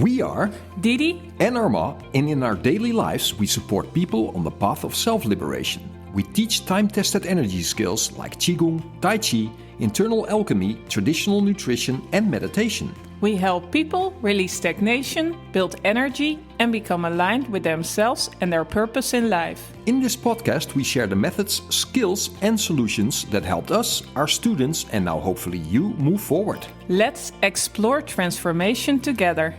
We are Didi and Arma, and in our daily lives we support people on the path of self-liberation. We teach time-tested energy skills like Qigong, Tai Chi, internal alchemy, traditional nutrition and meditation. We help people release stagnation, build energy, and become aligned with themselves and their purpose in life. In this podcast, we share the methods, skills, and solutions that helped us, our students, and now hopefully you move forward. Let's explore transformation together.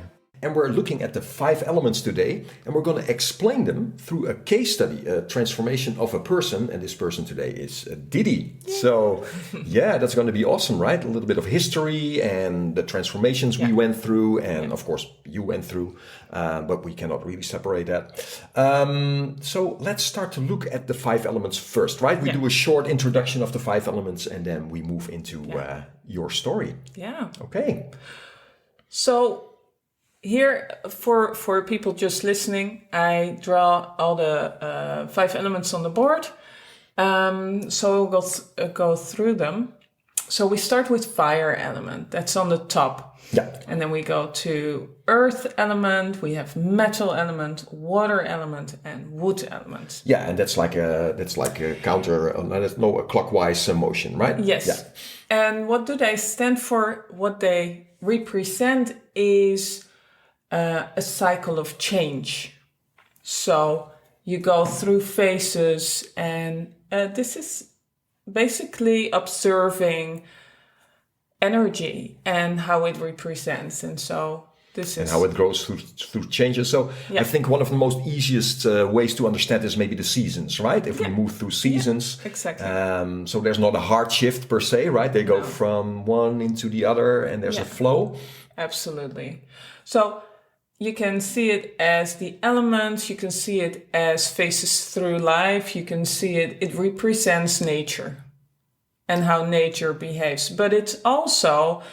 And we're looking at the 5 elements today, and we're going to explain them through a case study, a transformation of a person. And this person today is Didi. So, yeah, that's going to be awesome, right? A little bit of history and the transformations we went through, and of course you went through, but we cannot really separate that. So let's start to look at the 5 elements first, right? We do a short introduction of the 5 elements, and then we move into your story. Yeah. Okay. So here, for people just listening, I draw all the 5 elements on the board. So we'll go through them. So we start with fire element. That's on the top. Yeah. And then we go to earth element. We have metal element, water element, and wood element. Yeah, and that's like a counter. There's a clockwise motion, right? Yes. Yeah. And what do they stand for? What they represent is a cycle of change. So you go through phases, and this is basically observing energy and how it represents. And so this is... And how it goes through changes. So I think one of the most easiest ways to understand is maybe the seasons, right? If we move through seasons. Yeah, exactly. So there's not a hard shift per se, right? They go from one into the other, and there's a flow. Absolutely. So you can see it as the elements, you can see it as phases through life, you can see it represents nature and how nature behaves. But it's also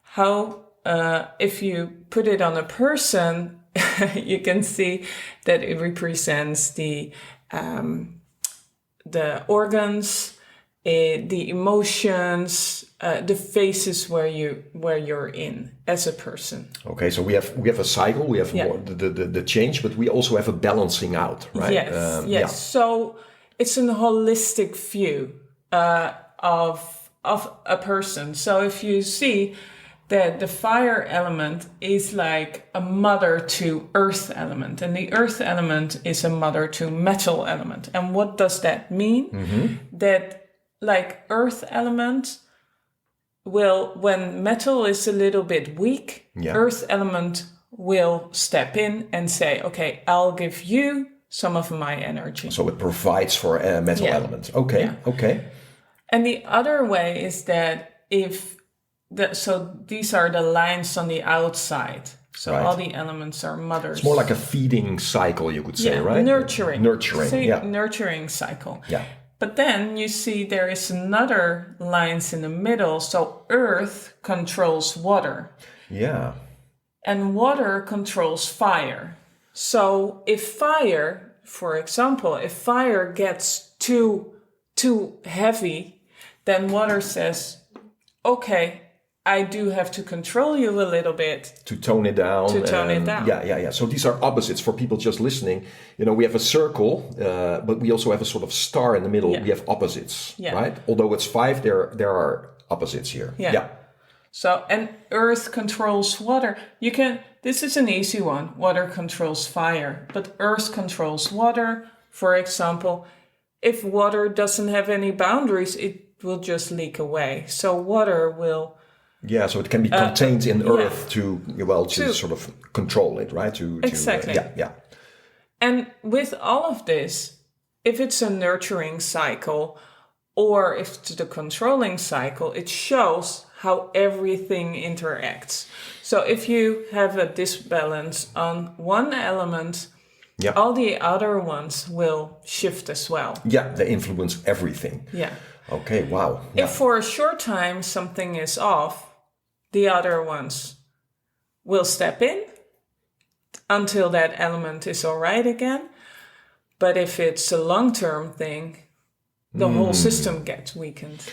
how, if you put it on a person, you can see that it represents the organs, the emotions, the phases where you're in as a person. Okay, so we have a cycle, we have more the change, but we also have a balancing out, right? Yes, yes. Yeah. So it's a holistic view of a person. So if you see that the fire element is like a mother to earth element, and the earth element is a mother to metal element. And what does that mean? Mm-hmm. That like earth element will, when metal is a little bit weak, earth element will step in and say, okay, I'll give you some of my energy. So it provides for a metal element. Okay, okay. And the other way is that so these are the lines on the outside. So all the elements are mothers. It's more like a feeding cycle, you could say, right? Nurturing. Nurturing, Nurturing cycle. Yeah. But then you see there is another lines in the middle. So earth controls water. Yeah. And water controls fire. So if fire, for example, if fire gets too heavy, then water says, okay, I do have to control you a little bit. To tone it down. Yeah. So these are opposites for people just listening. You know, we have a circle, but we also have a sort of star in the middle. Yeah. We have opposites, right? Although it's 5, there are opposites here. Yeah. So, and earth controls water. This is an easy one. Water controls fire, but earth controls water. For example, if water doesn't have any boundaries, it will just leak away. So water will... Yeah, so it can be contained in earth to sort of control it, right? Exactly. Yeah. And with all of this, if it's a nurturing cycle or if it's the controlling cycle, it shows how everything interacts. So if you have a disbalance on one element, all the other ones will shift as well. Yeah, they influence everything. Yeah. Okay, wow. Yeah. If for a short time something is off, the other ones will step in until that element is all right again. But if it's a long-term thing, the whole system gets weakened.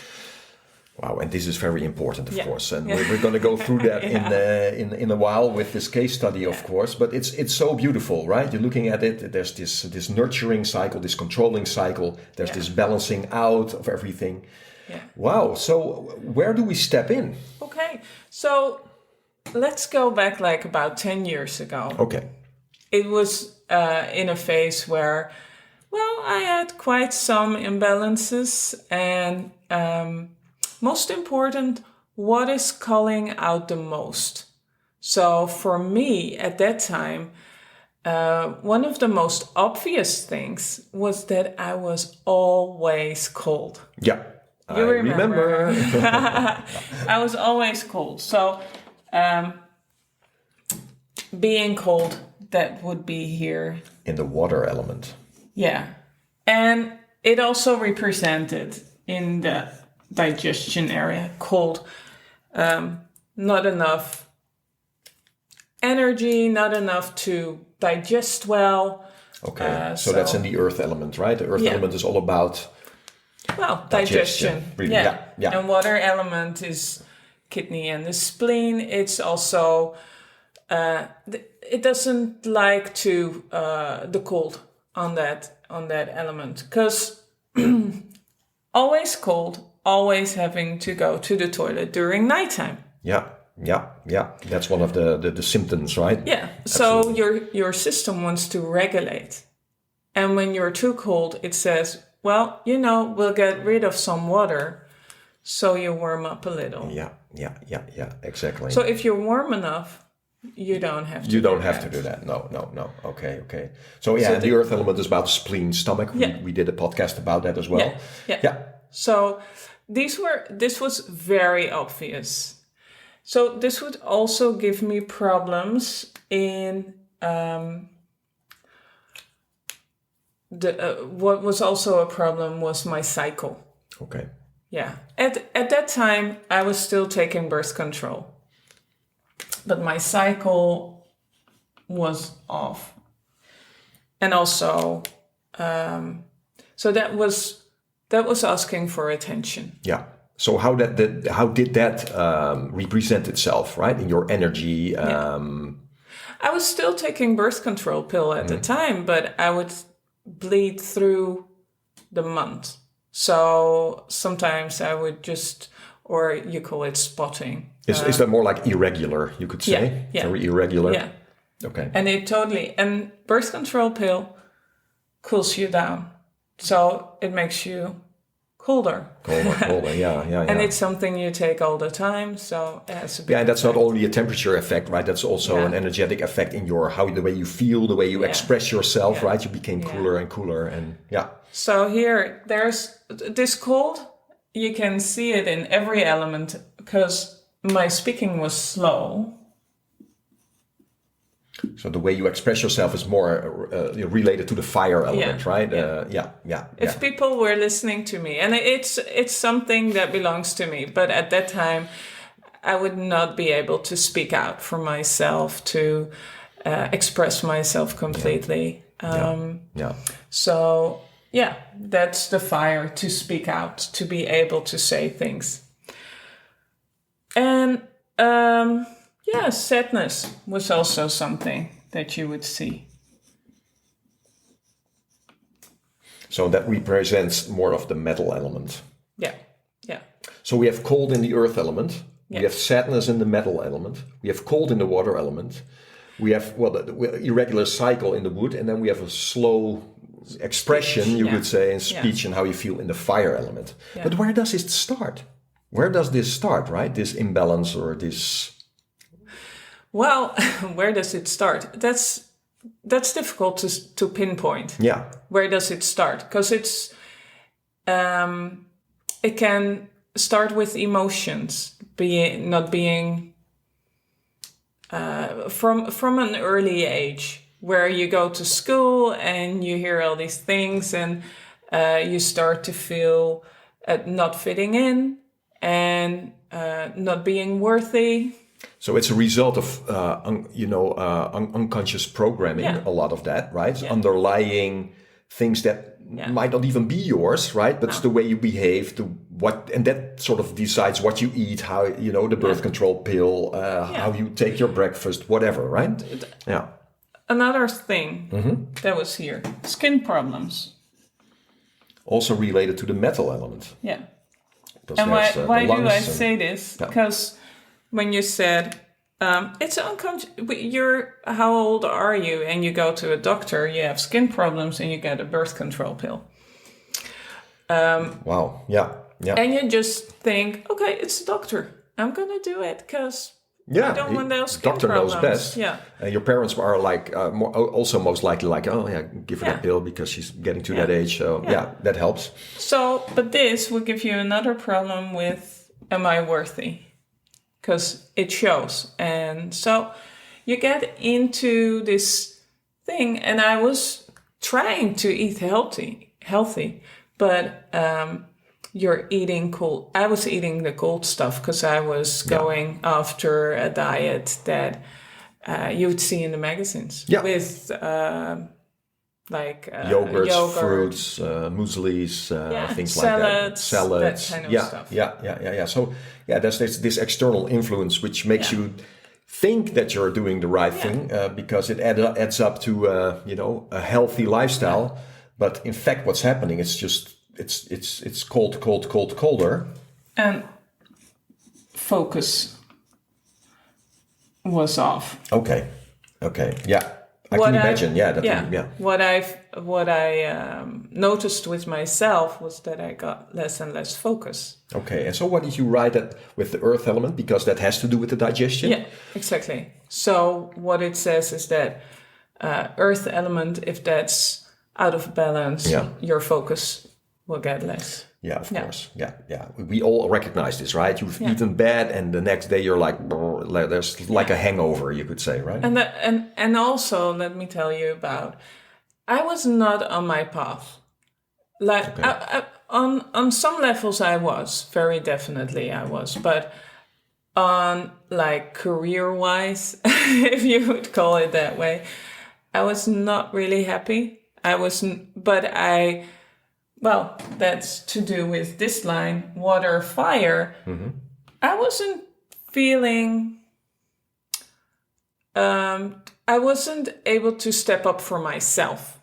Wow, and this is very important, of Yeah. course, and Yeah. we're going to go through that Yeah. in a while with this case study, of course. But it's so beautiful, right? You're looking at it. There's this nurturing cycle, this controlling cycle. There's this balancing out of everything. Yeah. Wow. So where do we step in? Okay, so let's go back like about 10 years ago. Okay. It was in a phase where, well, I had quite some imbalances, and most important, what is calling out the most? So for me at that time, one of the most obvious things was that I was always cold. Yeah. You I remember. I was always cold. So being cold, that would be here. In the water element. Yeah. And it also represented in the digestion area, cold. Not enough energy, not enough to digest well. Okay. So that's in the earth element, right? The earth element is all about digestion. Really. Yeah. And water element is kidney and the spleen. It's also it doesn't like to the cold on that element, because always cold, always having to go to the toilet during nighttime. Yeah. That's one of the symptoms, right? Yeah. So your system wants to regulate, and when you're too cold, it says, well, we'll get rid of some water, so you warm up a little. Yeah, exactly. So if you're warm enough, you don't have to. You don't have to do that. No. Okay. So the earth element is about spleen, stomach. We did a podcast about that as well. Yeah. So this was very obvious. So this would also give me problems in what was also a problem was my cycle. Okay. Yeah. At that time, I was still taking birth control, but my cycle was off. And also, so that was asking for attention. Yeah. So how did that represent itself, right, in your energy? I was still taking birth control pill at the time, but I would bleed through the month. So sometimes I would just, or you call it spotting. Is that more like irregular, you could say? Yeah. Very irregular? Yeah. Okay. And birth control pill cools you down. So it makes you colder. Colder, yeah. And it's something you take all the time, so it has a big and that's effect. not only a temperature effect, right? That's also an energetic effect in the way you feel, the way you express yourself, right? You became cooler and cooler, and So here, there's this cold. You can see it in every element, because my speaking was slow. So the way you express yourself is more related to the fire element, right? Yeah. If people were listening to me, and it's something that belongs to me, but at that time, I would not be able to speak out for myself, to express myself completely. So that's the fire, to speak out, to be able to say things. And sadness was also something that you would see. So that represents more of the metal element. Yeah. So we have cold in the earth element. We have sadness in the metal element. We have cold in the water element. We have the irregular cycle in the wood, and then we have a slow expression, you could say, in speech and how you feel in the fire element. Yeah. But where does it start? Where does this start, right? This imbalance or this... Well, where does it start? That's difficult to pinpoint. Yeah. Where does it start? Because it's it can start with emotions, not being from an early age, where you go to school and you hear all these things, and you start to feel not fitting in and not being worthy. So it's a result of unconscious programming. A lot of that, right? Yeah. Underlying things that might not even be yours, right? But it's the way you behave, the and that sort of decides what you eat, how, you know, the birth control pill, how you take your breakfast, whatever, right? Yeah. Another thing that was here, skin problems. Also related to the metal element. Yeah. Because And why do I and, say this? Because when you said, it's unconscious, how old are you? And you go to a doctor, you have skin problems, and you get a birth control pill. Wow. Yeah. Yeah. And you just think, okay, it's a doctor. I'm going to do it because I don't want those skin doctor problems. knows best. Yeah. Your parents are like also most likely like, oh yeah, give her that pill because she's getting to that age. So yeah, that helps. So, but this will give you another problem with, am I worthy? Because it shows. And so you get into this thing, and I was trying to eat healthy, but you're eating cold. I was eating the cold stuff because I was going after a diet that you would see in the magazines with yogurts, fruits, mueslis, things like that. Salads, that kind of stuff. Yeah. So there's this external influence which makes you think that you're doing the right thing because it adds up to a healthy lifestyle. But in fact, what's happening is just it's colder. And focus was off. Okay, yeah. I can imagine. What I noticed with myself was that I got less and less focus. Okay, and so what did you write with the earth element? Because that has to do with the digestion? Yeah, exactly. So what it says is that earth element, if that's out of balance, your focus will get less. Yeah, of course. Yeah. We all recognize this, right? You've eaten bad, and the next day you're like, there's like a hangover, you could say, right? And also, let me tell you about, I was not on my path. Like on some levels, I was very definitely I was, but on like career-wise, if you would call it that way, I was not really happy. Well, that's to do with this line, water, fire. Mm-hmm. I wasn't feeling, I wasn't able to step up for myself.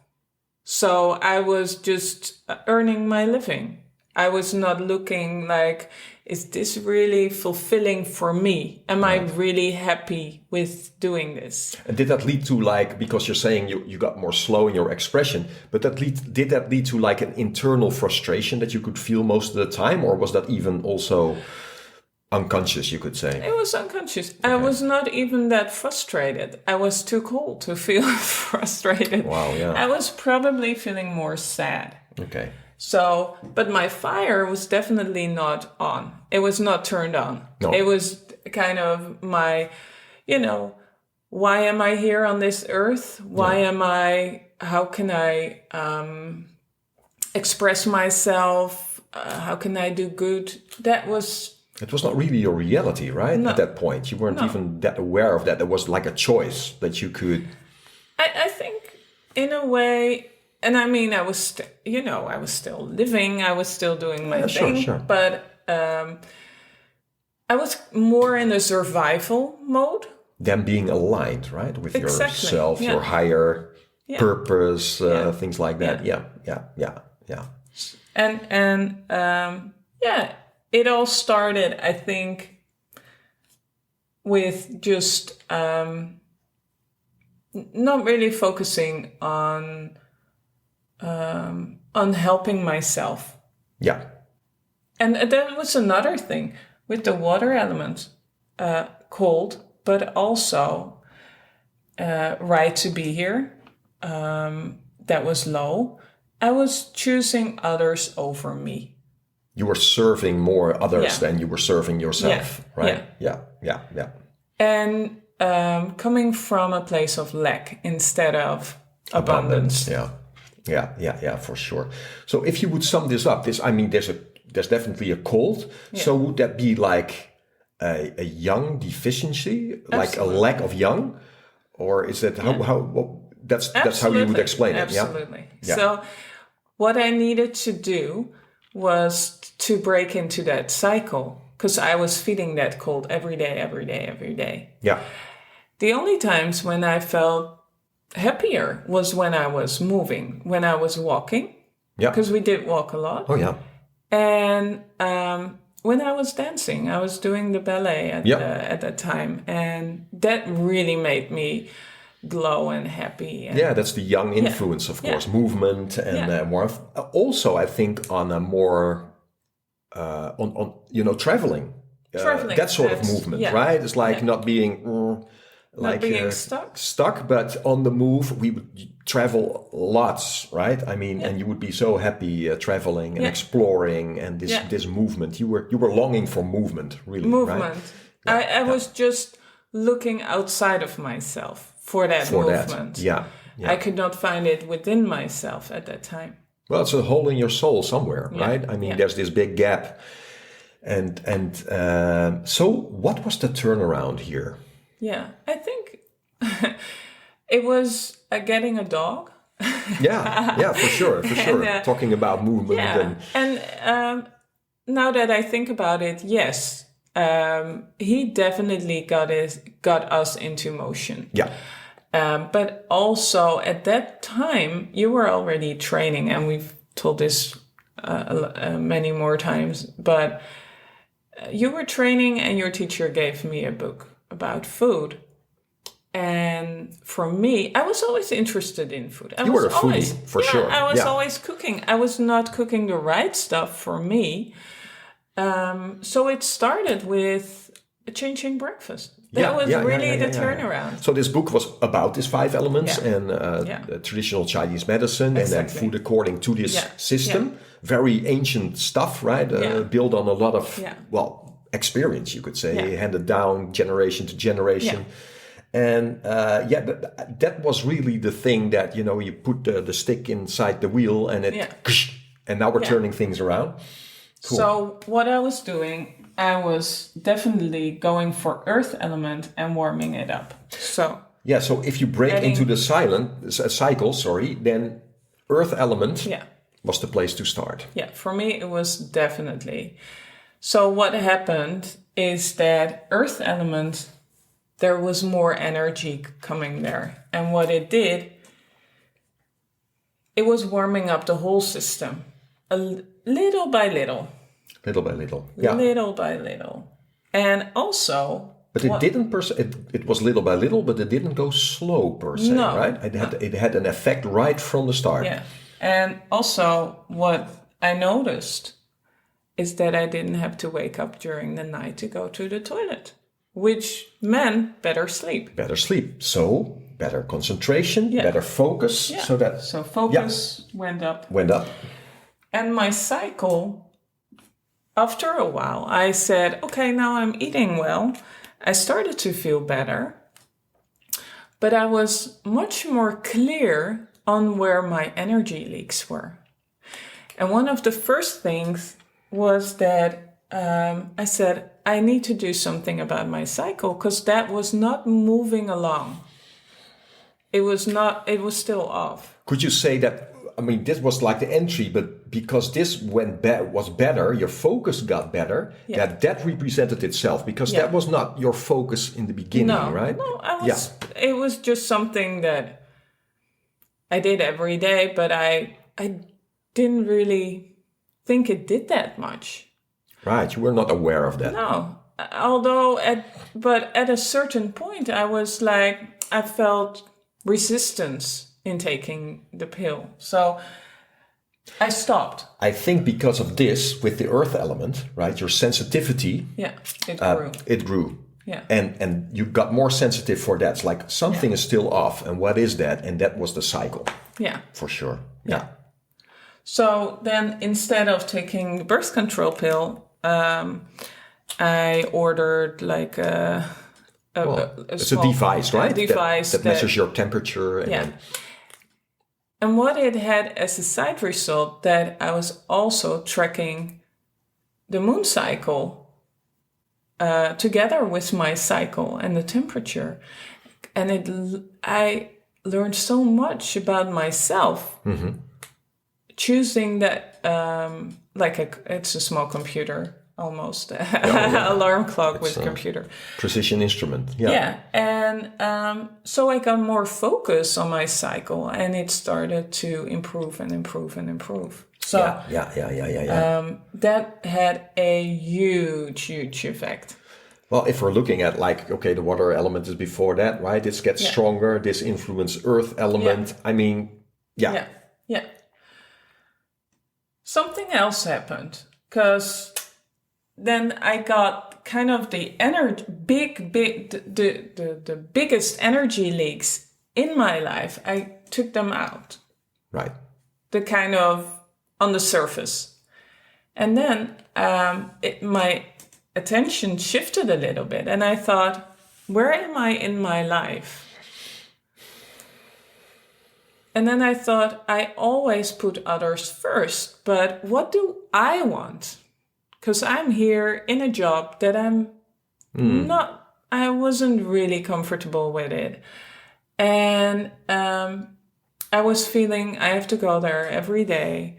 So I was just earning my living. I was not looking like, is this really fulfilling for me? Am I really happy with doing this? And did that lead to because you're saying you got more slow in your expression, but did that lead to like an internal frustration that you could feel most of the time? Or was that even also unconscious, you could say? It was unconscious. Okay. I was not even that frustrated. I was too cold to feel frustrated. Wow, yeah. I was probably feeling more sad. Okay. So, but my fire was definitely not on. It was not turned on. No. It was kind of my, why am I here on this earth? How can I express myself? How can I do good? It was not really your reality, right? No. At that point, you weren't even that aware of that. It was like a choice that you could. I think in a way. And I mean, I was still living. I was still doing my thing. Sure. But I was more in a survival mode. Than being aligned, right? With yourself, your higher purpose, things like that. Yeah. And it all started, I think, with just not really focusing on helping myself. Yeah. And that was another thing with the water element, cold, but also right to be here. That was low. I was choosing others over me. You were serving more others than you were serving yourself, right? Yeah. And coming from a place of lack instead of abundance. Yeah, for sure. So if you would sum this up, there's definitely a cold. Yeah. So would that be like a young deficiency, Absolutely. Like a lack of young, or is that that's how you would explain it? Absolutely. Yeah. So what I needed to do was to break into that cycle, because I was feeling that cold every day, every day, every day. Yeah. The only times when I felt happier was when I was moving, when I was walking, Yeah. because we did walk a lot. Oh, yeah. And when I was dancing, I was doing the ballet at that time. And that really made me glow and happy. And Yeah, that's the young influence, of course, movement and warmth. Also, I think on a more, traveling. Traveling, that sort of movement, right? It's like not being... not being stuck, but on the move. We would travel lots, right? I mean, and you would be so happy traveling and exploring and this movement. You were longing for movement, really. Movement. Right? I was just looking outside of myself for that movement. Yeah. I could not find it within myself at that time. Well, it's a hole in your soul somewhere, right? I mean, there's this big gap. And so what was the turnaround here? Yeah, I think it was getting a dog. for sure. And, talking about movement. And now that I think about it, yes, he definitely got us into motion. Yeah. But also at that time, you were already training, and we've told this many more times, but you were training and your teacher gave me a book about food. And for me, I was always interested in food. You were a foodie, for sure. I was always cooking. I was not cooking the right stuff for me. So it started with changing breakfast. That was really the turnaround. So this book was about these 5 elements and traditional Chinese medicine and then food according to this system. Yeah. Very ancient stuff, right? Built on a lot of, experience, you could say, handed down generation to generation. Yeah. And that was really the thing that, you put the stick inside the wheel and and now we're turning things around. Cool. So what I was doing, I was definitely going for earth element and warming it up. So if you break into the cycle, then earth element was the place to start. Yeah, for me it was definitely. So what happened is that earth element, there was more energy coming there. And what it did, it was warming up the whole system. Little by little. Little by little. Yeah. Little by little. And also... But it didn't it was little by little, but it didn't go slow per se, right? It had an effect right from the start. Yeah. And also what I noticed is that I didn't have to wake up during the night to go to the toilet, which meant better sleep. Better sleep. So better concentration, better focus. Yeah. So focus went up. Went up. And my cycle, after a while, I said, okay, now I'm eating well. I started to feel better, but I was much more clear on where my energy leaks were. And one of the first things was that I said, I need to do something about my cycle, because that was not moving along. It was still off. Could you say that, I mean, this was like the entry, but because this was better, your focus got better, that represented itself, because that was not your focus in the beginning, right? No, it was just something that I did every day, but I didn't really think it did that much. Right, you were not aware of that. No, although at a certain point I felt resistance in taking the pill. So I stopped. I think because of this, with the earth element, right, your sensitivity... it grew. It grew. Yeah. And you got more sensitive for that. It's like something is still off. And what is that? And that was the cycle. Yeah. For sure. Yeah. So then instead of taking the birth control pill, I ordered like it's a device, right? Device that measures your temperature. And what it had as a side result, that I was also tracking the moon cycle together with my cycle and the temperature. And I learned so much about myself, choosing that it's a small computer almost, alarm clock with computer. Precision instrument. Yeah. Yeah, and so I got more focus on my cycle, and it started to improve and improve and improve. So that had a huge effect. Well, if we're looking at like, okay, the water element is before that, right? This gets stronger. This influence earth element. Yeah. I mean, yeah. Something else happened, because then I got kind of the energy, the biggest energy leaks in my life. I took them out. Right. The kind of on the surface. And then my attention shifted a little bit, and I thought, where am I in my life? And then I thought, I always put others first, but what do I want? Because I'm here in a job that I wasn't really comfortable with it. And I was feeling I have to go there every day,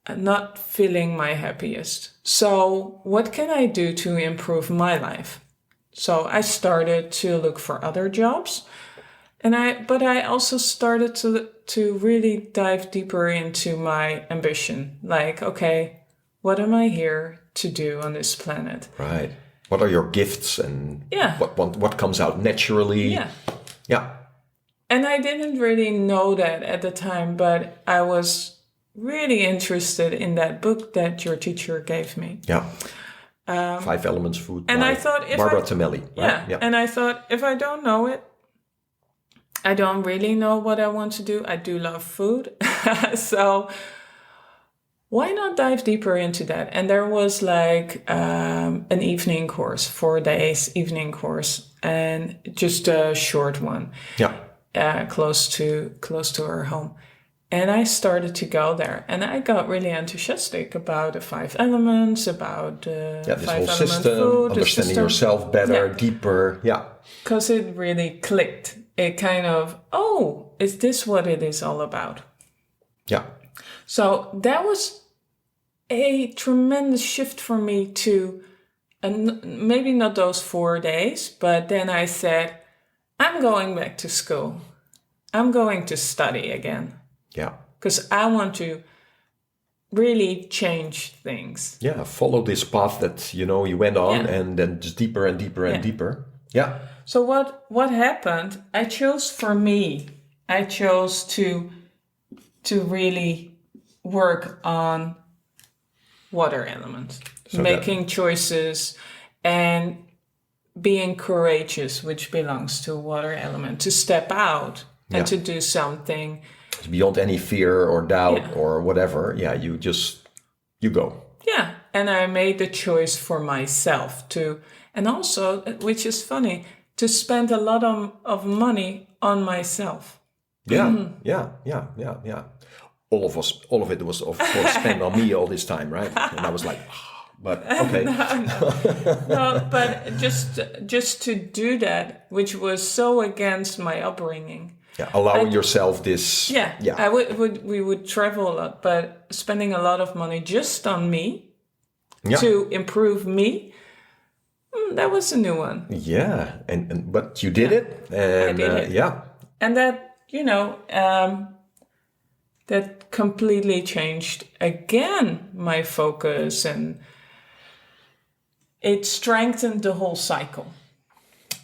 not feeling my happiest. So what can I do to improve my life? So I started to look for other jobs. But I also started to really dive deeper into my ambition. Like, okay, what am I here to do on this planet? Right. What are your gifts and what comes out naturally? Yeah. Yeah. And I didn't really know that at the time, but I was really interested in that book that your teacher gave me. Yeah. 5 Elements Food. And I thought, Barbara Tamelli. Right? Yeah. And I thought, if I don't know it, I don't really know what I want to do. I do love food. So why not dive deeper into that? And there was like an evening course, 4 days evening course, and just a short one. Yeah. Close to our home. And I started to go there, and I got really enthusiastic about the 5 elements, about this 5 whole element system, food, understanding yourself better, deeper. Yeah. Because it really clicked. It kind of, is this what it is all about? Yeah. So that was a tremendous shift for me to, and maybe not those 4 days, but then I said, I'm going back to school. I'm going to study again. Yeah. Because I want to really change things. Yeah, follow this path that, you went on and then just deeper and deeper and deeper. Yeah. So what happened, I chose to really work on water elements, so making choices and being courageous, which belongs to water element, to step out and to do something. Beyond any fear or doubt or whatever. Yeah, you go. Yeah, and I made the choice for myself to, and also, which is funny, to spend a lot of money on myself. Yeah. All of it was, of course, spent on me all this time, right? And I was like, but okay. No, but just to do that, which was so against my upbringing. Yeah, allowing yourself this. Yeah. We would travel a lot, but spending a lot of money just on me to improve me. That was a new one. Yeah, but you did it, and I did it. And that that completely changed again my focus, and it strengthened the whole cycle.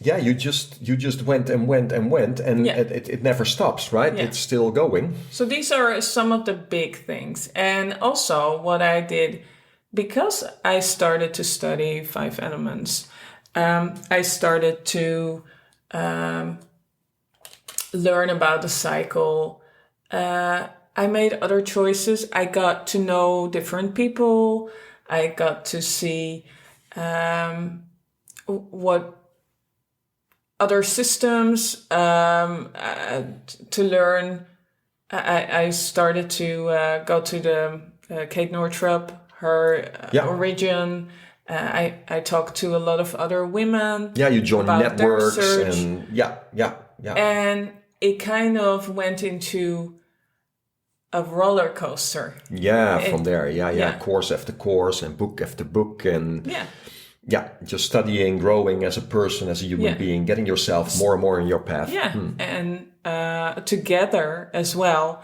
Yeah, you just went and went and went, and it never stops, right? Yeah. It's still going. So these are some of the big things, and also what I did. Because I started to study 5 elements, I started to learn about the cycle. I made other choices. I got to know different people. I got to see what other systems to learn. I started to go to the Kate Northrup, her origin. I talked to a lot of other women. Yeah, you joined networks and and it kind of went into a roller coaster. Yeah, from there. Yeah, yeah. course after course and book after book and Yeah. just studying, growing as a person, as a human being, getting yourself more and more in your path. Yeah, and together as well,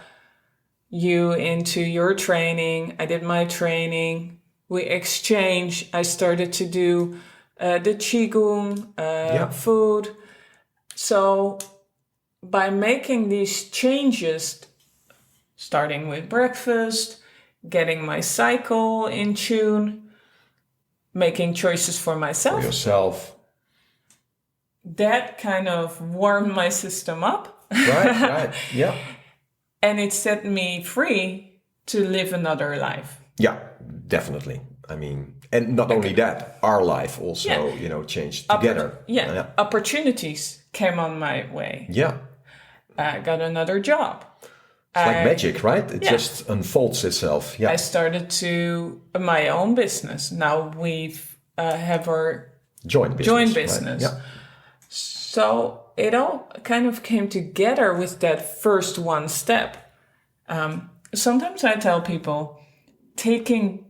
you into your training, I did my training, we exchange. I started to do the Qigong, food. So by making these changes, starting with breakfast, getting my cycle in tune, making choices for myself. For yourself. That kind of warmed my system up. Right, yeah. And it set me free to live another life. Yeah, definitely. I mean, and not only that, our life also, changed together. Opportunities came on my way. Yeah. I got another job. It's like magic, right? It just unfolds itself. Yeah. I started my own business. Now we've have our joint business. Right? Yeah. So it all kind of came together with that first one step. Sometimes I tell people, taking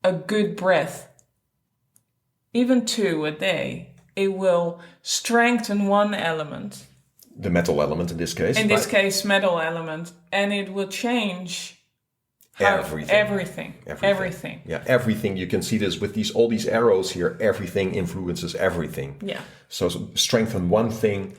a good breath, even 2 a day, it will strengthen one element. The metal element in this case. In this case, metal element. And it will change everything. Yeah, everything. You can see this with all these arrows here. Everything influences everything. Yeah. So strengthen one thing,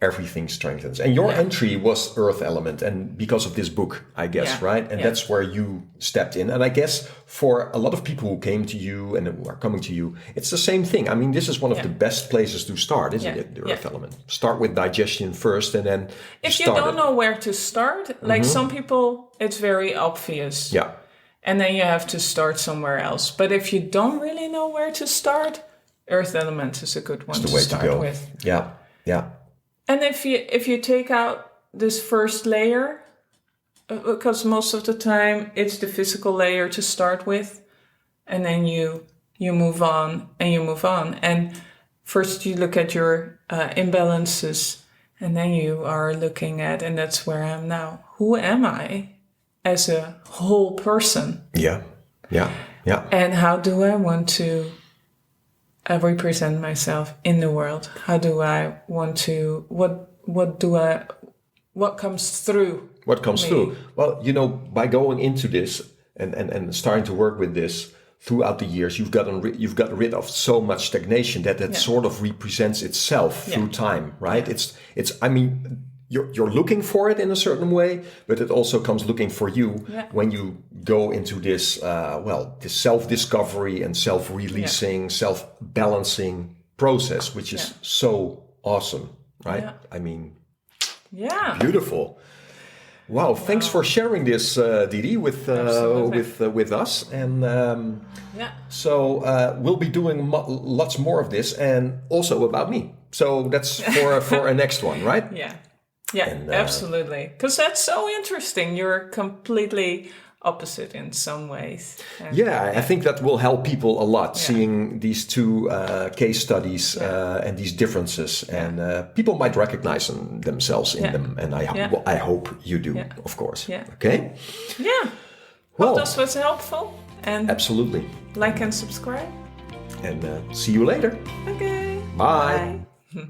everything strengthens. And your entry was earth element, and because of this book, I guess, right? And that's where you stepped in. And I guess for a lot of people who came to you and who are coming to you, it's the same thing. I mean, this is one of the best places to start, isn't it? The earth element. Start with digestion first, and then if you don't know where to start, like some people, it's very obvious. Yeah. And then you have to start somewhere else. But if you don't really know where to start, earth element is a good one to start with. Yeah, yeah. And if you take out this first layer, because most of the time it's the physical layer to start with, and then you move on and you move on. And first you look at your imbalances, and then you are looking at, and that's where I am now. Who am I as a whole person? Yeah. And how do I want to represent myself in the world? How do I want to, what comes through? What comes through? Well, by going into this and starting to work with this throughout the years, you've got rid of so much stagnation that sort of represents itself through time, right? It's I mean, you're looking for it in a certain way, but it also comes looking for you when you go into this, this self-discovery and self-releasing, self-balancing process, which is so awesome, right? Yeah. I mean, beautiful. Wow, thanks for sharing this, Didi, with us. And so we'll be doing lots more of this, and also about me. So that's for a next one, right? Yeah, absolutely. Because that's so interesting. You're completely opposite in some ways. And I think that will help people a lot, seeing these two case studies and these differences. And people might recognize themselves in them. And I hope you do, of course. Yeah. Okay? Yeah. Well, this was helpful. And absolutely. Like and subscribe. And see you later. Okay. Bye. Bye.